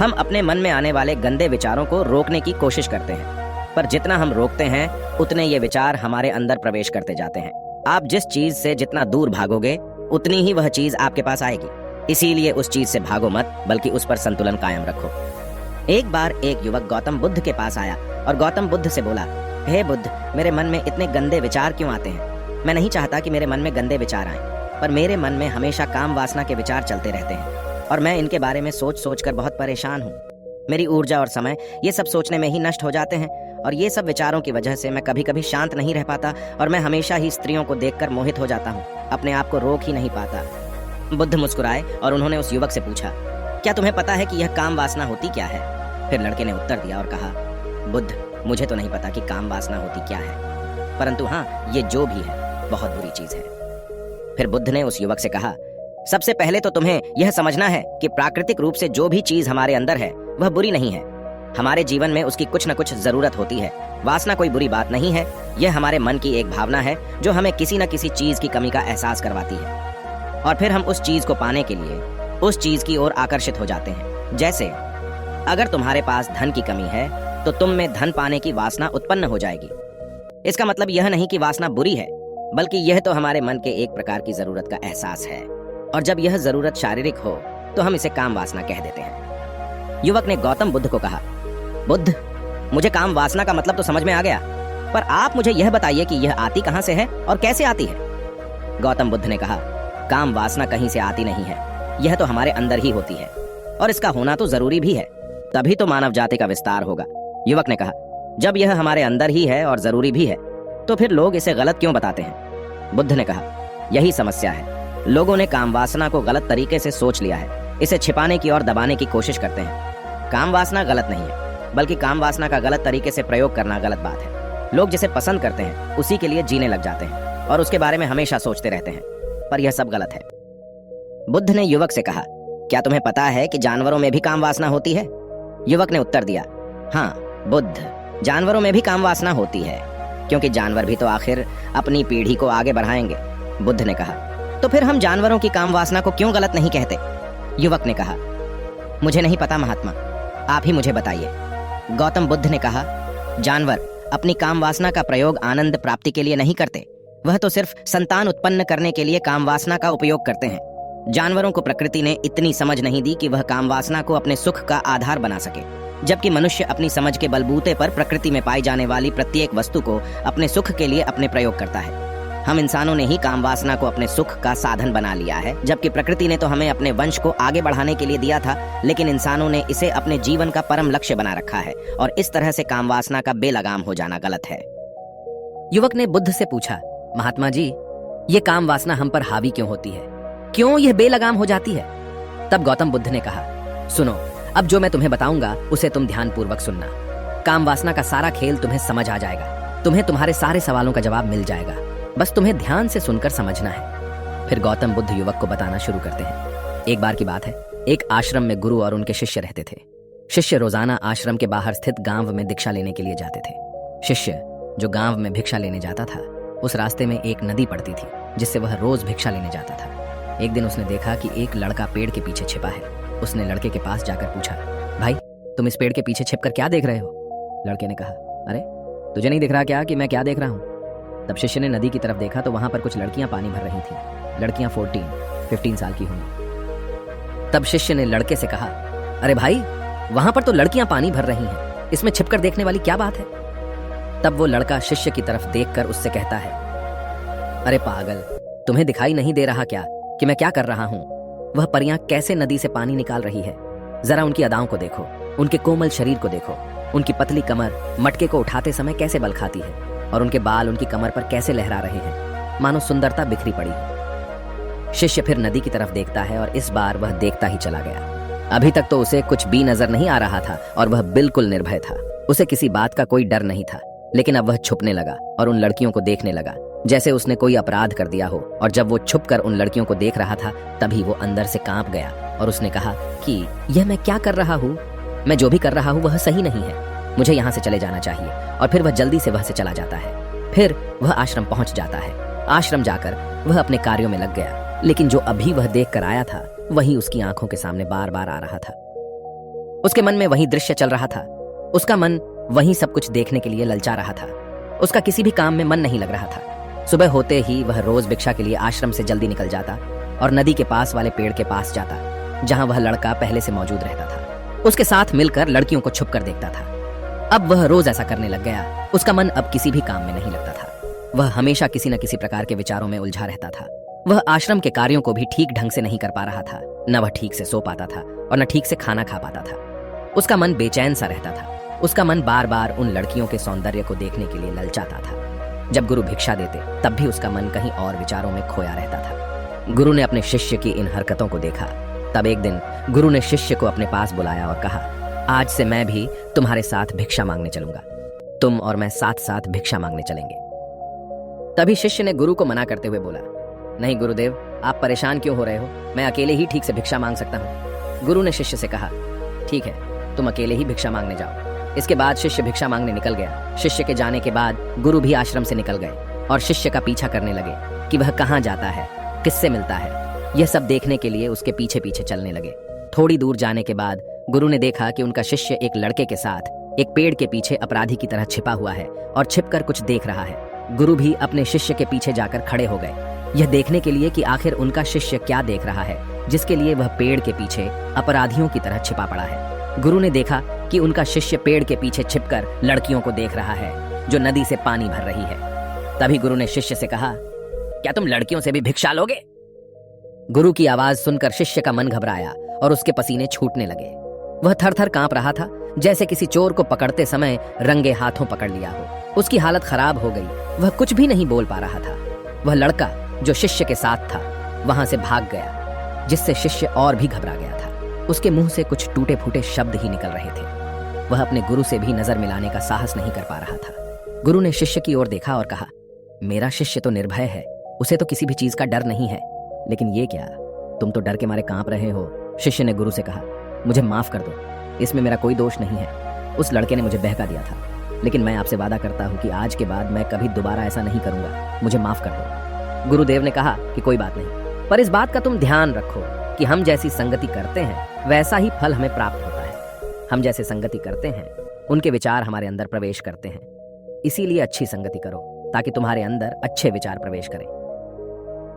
हम अपने मन में आने वाले गंदे विचारों को रोकने की कोशिश करते हैं, पर जितना हम रोकते हैं उतने ये विचार हमारे अंदर प्रवेश करते जाते हैं। आप जिस चीज से जितना दूर भागोगे उतनी ही वह चीज आपके पास आएगी। इसीलिए उस चीज से भागो मत, बल्कि उस पर संतुलन कायम रखो। एक बार एक युवक गौतम बुद्ध के पास आया और गौतम बुद्ध से बोला, हे बुद्ध, मेरे मन में इतने गंदे विचार क्यों आते हैं? मैं नहीं चाहता कि मेरे मन में गंदे विचार आएं, पर मेरे मन में हमेशा काम वासना के विचार चलते रहते हैं और मैं इनके बारे में सोच सोच कर बहुत परेशान हूँ। मेरी ऊर्जा और समय ये सब सोचने में ही नष्ट हो जाते हैं और ये सब विचारों की वजह से मैं कभी कभी शांत नहीं रह पाता और मैं हमेशा ही स्त्रियों को देखकर मोहित हो जाता हूँ, अपने आप को रोक ही नहीं पाता। बुद्ध मुस्कुराए और उन्होंने उस युवक से पूछा, क्या तुम्हें पता है कि यह काम वासना होती क्या है? फिर लड़के ने उत्तर दिया और कहा, बुद्ध, मुझे तो नहीं पता कि काम वासना होती क्या है, परंतु हाँ, ये जो भी है बहुत बुरी चीज है। फिर बुद्ध ने उस युवक से कहा, सबसे पहले तो तुम्हें यह समझना है कि प्राकृतिक रूप से जो भी चीज हमारे अंदर है वह बुरी नहीं है। हमारे जीवन में उसकी कुछ न कुछ जरूरत होती है। वासना कोई बुरी बात नहीं है, यह हमारे मन की एक भावना है जो हमें किसी न किसी चीज की कमी का एहसास करवाती है और फिर हम उस चीज को पाने के लिए उस चीज की ओर आकर्षित हो जाते हैं। जैसे अगर तुम्हारे पास धन की कमी है तो तुम में धन पाने की वासना उत्पन्न हो जाएगी। इसका मतलब यह नहीं कि वासना बुरी है, बल्कि यह तो हमारे मन के एक प्रकार की जरूरत का एहसास है और जब यह जरूरत शारीरिक हो तो हम इसे काम वासना कह देते हैं। युवक ने गौतम बुद्ध को कहा, बुद्ध, मुझे काम वासना का मतलब तो समझ में आ गया, पर आप मुझे यह बताइए कि यह आती कहां से है और कैसे आती है? गौतम बुद्ध ने कहा, काम वासना कहीं से आती नहीं है, यह तो हमारे अंदर ही होती है और इसका होना तो जरूरी भी है, तभी तो मानव जाति का विस्तार होगा। युवक ने कहा, जब यह हमारे अंदर ही है और जरूरी भी है तो फिर लोग इसे गलत क्यों बताते हैं? बुद्ध ने कहा, यही समस्या है, लोगों ने काम वासना को गलत तरीके से सोच लिया है, इसे छिपाने की और दबाने की कोशिश करते हैं। काम वासना गलत नहीं है, बल्कि काम वासना का गलत तरीके से प्रयोग करना गलत बात है। लोग जिसे पसंद करते हैं उसी के लिए जीने लग जाते हैं और उसके बारे में हमेशा सोचते रहते हैं, पर यह सब गलत है। बुद्ध ने युवक से कहा, क्या तुम्हें पता है कि जानवरों में भी काम वासना होती है? युवक ने उत्तर दिया, हाँ बुद्ध, जानवरों में भी काम वासना होती है, क्योंकि जानवर भी तो आखिर अपनी पीढ़ी को आगे बढ़ाएंगे। बुद्ध ने कहा, तो फिर हम जानवरों की काम वासना को क्यों गलत नहीं कहते? युवक ने कहा, मुझे नहीं पता महात्मा, आप ही मुझे बताइए। गौतम बुद्ध ने कहा, जानवर अपनी काम वासना का प्रयोग आनंद प्राप्ति के लिए नहीं करते, वह तो सिर्फ संतान उत्पन्न करने के लिए काम वासना का उपयोग करते हैं। जानवरों को प्रकृति ने इतनी समझ नहीं दी कि वह काम वासना को अपने सुख का आधार बना सके, जबकि मनुष्य अपनी समझ के बलबूते पर प्रकृति में पाई जाने वाली प्रत्येक वस्तु को अपने सुख के लिए अपने प्रयोग करता है। हम इंसानों ने ही काम वासना को अपने सुख का साधन बना लिया है, जबकि प्रकृति ने तो हमें अपने वंश को आगे बढ़ाने के लिए दिया था, लेकिन इंसानों ने इसे अपने जीवन का परम लक्ष्य बना रखा है और इस तरह से काम वासना का बेलगाम हो जाना गलत है। युवक ने बुद्ध से पूछा, महात्मा जी, ये काम वासना हम पर हावी क्यों होती है? क्यों यह बेलगाम हो जाती है? तब गौतम बुद्ध ने कहा, सुनो, अब जो मैं तुम्हें बताऊंगा उसे तुम ध्यान पूर्वक सुनना। काम वासना का सारा खेल तुम्हें समझ आ जाएगा, तुम्हें तुम्हारे सारे सवालों का जवाब मिल जाएगा, बस तुम्हें ध्यान से सुनकर समझना है। फिर गौतम बुद्ध युवक को बताना शुरू करते हैं। एक बार की बात है, एक आश्रम में गुरु और उनके शिष्य रहते थे। शिष्य रोजाना आश्रम के बाहर स्थित गांव में भिक्षा लेने के लिए जाते थे। शिष्य जो गांव में भिक्षा लेने जाता था, उस रास्ते में एक नदी पड़ती थी जिससे वह रोज भिक्षा लेने जाता था। एक दिन उसने देखा कि एक लड़का पेड़ के पीछे छिपा है। उसने लड़के के पास जाकर पूछा, भाई, तुम इस पेड़ के पीछे छिपकर क्या देख रहे हो? लड़के ने कहा, अरे तुझे नहीं दिख रहा क्या कि मैं क्या देख रहा हूँ? तब शिष्य ने नदी की तरफ देखा तो वहां पर कुछ लड़कियां पानी भर रही थीं। लड़कियां 14-15 साल की होंगी। तब शिष्य ने लड़के से कहा, अरे भाई, वहां पर तो लड़कियां पानी भर रही हैं, इसमें छिपकर देखने वाली क्या बात है? तब वो लड़का शिष्य की तरफ देखकर उससे कहता है, अरे पागल, तुम्हें दिखाई नहीं दे रहा क्या कि मैं क्या कर रहा हूं? वह परियां कैसे नदी से पानी निकाल रही है, जरा उनकी अदाओं को देखो, उनके कोमल शरीर को देखो, उनकी पतली कमर मटके को उठाते समय कैसे बल खाती है और उनके बाल उनकी कमर पर कैसे लहरा रहे हैं, मानो सुंदरता बिखरी पड़ी हो। शिष्य फिर नदी की तरफ देखता है और इस बार वह देखता ही चला गया। अभी तक तो उसे कुछ भी नजर नहीं आ रहा था और वह बिल्कुल निर्भय था। उसे किसी बात का कोई डर नहीं था, लेकिन अब वह छुपने लगा और उन लड़कियों को देखने लगा जैसे उसने कोई अपराध कर दिया हो। और जब वो छुपकर उन लड़कियों को देख रहा था, तभी वो अंदर से कांप गया और उसने कहा कि यह मैं क्या कर रहा हूँ? मैं जो भी कर रहा हूँ वह सही नहीं है, मुझे यहाँ से चले जाना चाहिए। और फिर वह जल्दी से वहां से चला जाता है। फिर वह आश्रम पहुंच जाता है। आश्रम जाकर वह अपने कार्यों में लग गया, लेकिन जो अभी वह देख कर आया था वही उसकी आंखों के सामने बार बार आ रहा था। उसके मन में वही दृश्य चल रहा था। उसका मन वही सब कुछ देखने के लिए ललचा रहा था। उसका किसी भी काम में मन नहीं लग रहा था। सुबह होते ही वह रोज भिक्षा के लिए आश्रम से जल्दी निकल जाता और नदी के पास वाले पेड़ के पास जाता, जहां वह लड़का पहले से मौजूद रहता था। उसके साथ मिलकर लड़कियों को छुप कर देखता था। अब वह रोज ऐसा करने लग गया। उसका मन अब किसी भी काम में नहीं लगता था। वह हमेशा किसी न किसी प्रकार के विचारों में उलझा रहता था। वह आश्रम के कार्यों को भी ठीक ढंग से नहीं कर पा रहा था। न वह ठीक से सो पाता था और न ठीक से खाना खा पाता था। उसका मन बेचैन सा रहता था। उसका मन बार बार उन लड़कियों के सौंदर्य को देखने के लिए ललचाता था। जब गुरु भिक्षा देते तब भी उसका मन कहीं और विचारों में खोया रहता था। गुरु ने अपने शिष्य की इन हरकतों को देखा। तब एक दिन गुरु ने शिष्य को अपने पास बुलाया और कहा, आज से मैं भी तुम्हारे साथ भिक्षा मांगने चलूंगा। तुम और मैं साथ साथ भिक्षा मांगने चलेंगे। तभी शिष्य ने गुरु को मना करते हुए बोला, नहीं गुरुदेव, आप परेशान क्यों हो रहे हो? मैं अकेले ही ठीक से भिक्षा मांग सकता हूँ। गुरु ने शिष्य से कहा, ठीक है, तुम अकेले ही भिक्षा मांगने जाओ। इसके बाद शिष्य भिक्षा मांगने निकल गया। शिष्य के जाने के बाद गुरु भी आश्रम से निकल गए और शिष्य का पीछा करने लगे कि वह कहाँ जाता है, किससे मिलता है। यह सब देखने के लिए उसके पीछे पीछे चलने लगे। थोड़ी दूर जाने के बाद गुरु ने देखा कि उनका शिष्य एक लड़के के साथ एक पेड़ के पीछे अपराधी की तरह छिपा हुआ है और छिपकर कुछ देख रहा है। गुरु भी अपने शिष्य के पीछे जाकर खड़े हो गए, यह देखने के लिए कि आखिर उनका शिष्य क्या देख रहा है जिसके लिए वह पेड़ के पीछे अपराधियों की तरह छिपा पड़ा है। गुरु ने देखा कि उनका शिष्य पेड़ के पीछे छिपकर लड़कियों को देख रहा है जो नदी से पानी भर रही है। तभी गुरु ने शिष्य से कहा, क्या तुम लड़कियों से भी भिक्षा लोगे? गुरु की आवाज सुनकर शिष्य का मन घबराया और उसके पसीने छूटने लगे। वह थर थर कांप रहा था, जैसे किसी चोर को पकड़ते समय रंगे हाथों पकड़ लिया हो। उसकी हालत खराब हो गई। वह कुछ भी नहीं बोल पा रहा था। वह लड़का जो शिष्य के साथ था वहां से भाग गया, जिससे शिष्य और भी घबरा गया था। उसके मुंह से कुछ टूटे फूटे शब्द ही निकल रहे थे। वह अपने गुरु से भी नजर मिलाने का साहस नहीं कर पा रहा था। गुरु ने शिष्य की ओर देखा और कहा, मेरा शिष्य तो निर्भय है, उसे तो किसी भी चीज का डर नहीं है, लेकिन ये क्या, तुम तो डर के मारे कांप रहे हो। शिष्य ने गुरु से कहा, मुझे माफ कर दो, इसमें मेरा कोई दोष नहीं है। उस लड़के ने मुझे बहका दिया था, लेकिन मैं आपसे वादा करता हूँ कि आज के बाद मैं कभी दोबारा ऐसा नहीं करूंगा। मुझे माफ कर दो। गुरुदेव ने कहा कि कोई बात नहीं, पर इस बात का तुम ध्यान रखो कि हम जैसी संगति करते हैं वैसा ही फल हमें प्राप्त होता है। हम जैसे संगति करते हैं उनके विचार हमारे अंदर प्रवेश करते हैं। इसीलिए अच्छी संगति करो ताकि तुम्हारे अंदर अच्छे विचार प्रवेश करें।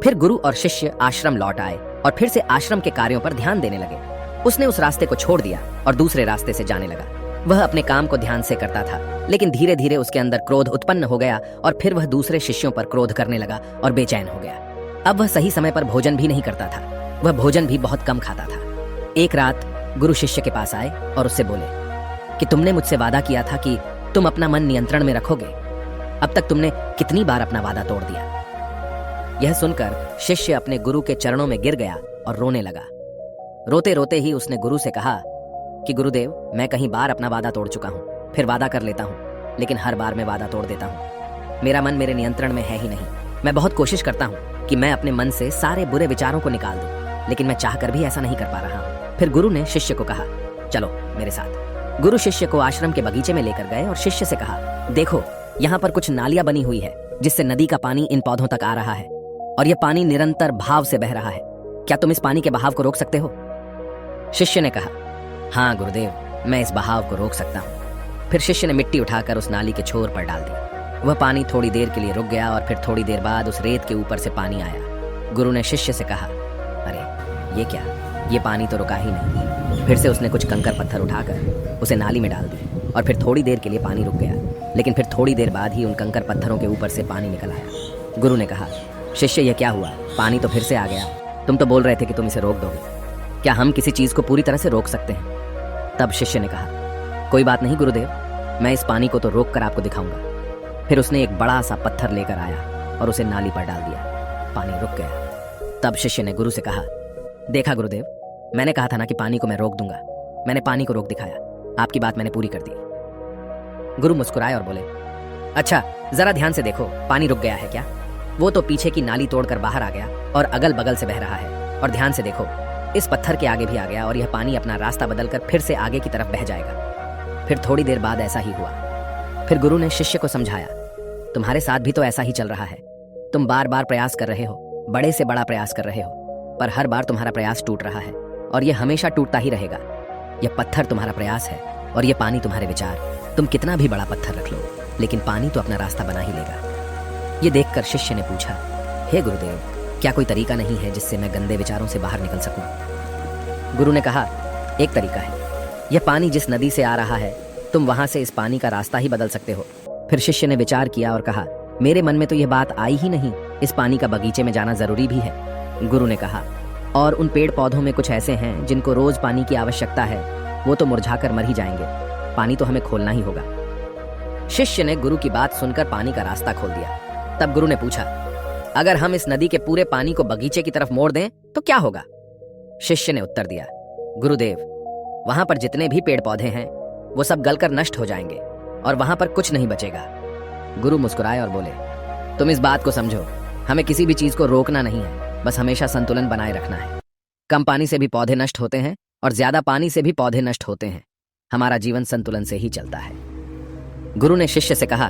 फिर गुरु और शिष्य आश्रम लौट आए और फिर से आश्रम के कार्यों पर ध्यान देने लगे। उसने उस रास्ते को छोड़ दिया और दूसरे रास्ते से जाने लगा। वह अपने काम को ध्यान से करता था, लेकिन धीरे धीरे उसके अंदर क्रोध उत्पन्न हो गया और फिर वह दूसरे शिष्यों पर क्रोध करने लगा और बेचैन हो गया। अब वह सही समय पर भोजन भी नहीं करता था। वह भोजन भी बहुत कम खाता था। एक रात गुरु शिष्य के पास आए और उससे बोले कि तुमने मुझसे वादा किया था कि तुम अपना मन नियंत्रण में रखोगे। अब तक तुमने कितनी बार अपना वादा तोड़ दिया? यह सुनकर शिष्य अपने गुरु के चरणों में गिर गया और रोने लगा। रोते रोते ही उसने गुरु से कहा कि गुरुदेव, मैं कहीं बार अपना वादा तोड़ चुका हूँ, फिर वादा कर लेता हूँ, लेकिन हर बार मैं वादा तोड़ देता हूँ। मेरा मन मेरे नियंत्रण में है ही नहीं। मैं बहुत कोशिश करता हूँ कि मैं अपने मन से सारे बुरे विचारों को निकाल दूं, लेकिन मैं चाहकर भी ऐसा नहीं कर पा रहा हूँ। फिर गुरु ने शिष्य को कहा, चलो मेरे साथ। गुरु शिष्य को आश्रम के बगीचे में लेकर गए और शिष्य से कहा, देखो यहाँ पर कुछ नालियां बनी हुई है जिससे नदी का पानी इन पौधों तक आ रहा है और यह पानी निरंतर भाव से बह रहा है। क्या तुम इस पानी के बहाव को रोक सकते हो? शिष्य ने कहा, हाँ गुरुदेव, मैं इस बहाव को रोक सकता हूँ। फिर शिष्य ने मिट्टी उठाकर उस नाली के छोर पर डाल दी। वह पानी थोड़ी देर के लिए रुक गया और फिर थोड़ी देर बाद उस रेत के ऊपर से पानी आया। गुरु ने शिष्य से कहा, अरे ये क्या, ये पानी तो रुका ही नहीं। फिर से उसने कुछ कंकर पत्थर उठाकर उसे नाली में डाल दी और फिर थोड़ी देर के लिए पानी रुक गया, लेकिन फिर थोड़ी देर बाद ही उन कंकर पत्थरों के ऊपर से पानी निकल आया। गुरु ने कहा, शिष्य ये क्या हुआ? पानी तो फिर से आ गया। तुम तो बोल रहे थे कि तुम इसे रोक दोगे। क्या हम किसी चीज को पूरी तरह से रोक सकते हैं? तब शिष्य ने कहा, कोई बात नहीं गुरुदेव, मैं इस पानी को तो रोक कर आपको दिखाऊंगा। फिर उसने एक बड़ा सा पत्थर लेकर आया और उसे नाली पर डाल दिया। पानी रुक गया। तब शिष्य ने गुरु से कहा, देखा गुरुदेव, मैंने कहा था ना कि पानी को मैं रोक दूंगा। मैंने पानी को रोक दिखाया। आपकी बात मैंने पूरी कर दी। गुरु मुस्कुराए और बोले, अच्छा जरा ध्यान से देखो, पानी रुक गया है क्या? वो तो पीछे की नाली तोड़कर बाहर आ गया और अगल बगल से बह रहा है। और ध्यान से देखो, इस पत्थर के आगे भी आ गया और यह पानी अपना रास्ता बदलकर फिर से आगे की तरफ बह जाएगा। फिर थोड़ी देर बाद ऐसा ही हुआ। फिर गुरु ने शिष्य को समझाया, तुम्हारे साथ भी तो ऐसा ही चल रहा है। तुम बार बार प्रयास कर रहे हो, बड़े से बड़ा प्रयास कर रहे हो, पर हर बार तुम्हारा प्रयास टूट रहा है और यह हमेशा टूटता ही रहेगा। यह पत्थर तुम्हारा प्रयास है और यह पानी तुम्हारे विचार। तुम कितना भी बड़ा पत्थर रख लो, लेकिन पानी तो अपना रास्ता बना ही लेगा। ये देखकर शिष्य ने पूछा, हे गुरुदेव, क्या कोई तरीका नहीं है जिससे मैं गंदे विचारों से बाहर निकल सकूं? गुरु ने कहा, एक तरीका है। यह पानी जिस नदी से आ रहा है, तुम वहां से इस पानी का रास्ता ही बदल सकते हो। फिर शिष्य ने विचार किया और कहा, मेरे मन में तो यह बात आई ही नहीं, इस पानी का बगीचे में जाना जरूरी भी है। गुरु ने कहा, और उन पेड़ पौधों में कुछ ऐसे हैं जिनको रोज पानी की आवश्यकता है, वो तो मुरझाकर मर ही जाएंगे, पानी तो हमें खोलना ही होगा। शिष्य ने गुरु की बात सुनकर पानी का रास्ता खोल दिया। तब गुरु ने पूछा, अगर हम इस नदी के पूरे पानी को बगीचे की तरफ मोड़ दें तो क्या होगा? शिष्य ने उत्तर दिया, गुरुदेव, वहां पर जितने भी पेड़ पौधे हैं वो सब गलकर नष्ट हो जाएंगे और वहां पर कुछ नहीं बचेगा। गुरु मुस्कुराए और बोले, तुम इस बात को समझो, हमें किसी भी चीज को रोकना नहीं है, बस हमेशा संतुलन बनाए रखना है। कम पानी से भी पौधे नष्ट होते हैं और ज्यादा पानी से भी पौधे नष्ट होते हैं। हमारा जीवन संतुलन से ही चलता है। गुरु ने शिष्य से कहा,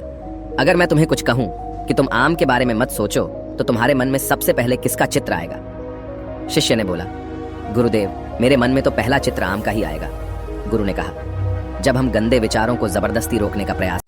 अगर मैं तुम्हें कुछ कहूं कि तुम आम के बारे में मत सोचो, तो तुम्हारे मन में सबसे पहले किसका चित्र आएगा? शिष्य ने बोला, गुरुदेव, मेरे मन में तो पहला चित्र आम का ही आएगा। गुरु ने कहा, जब हम गंदे विचारों को जबरदस्ती रोकने का प्रयास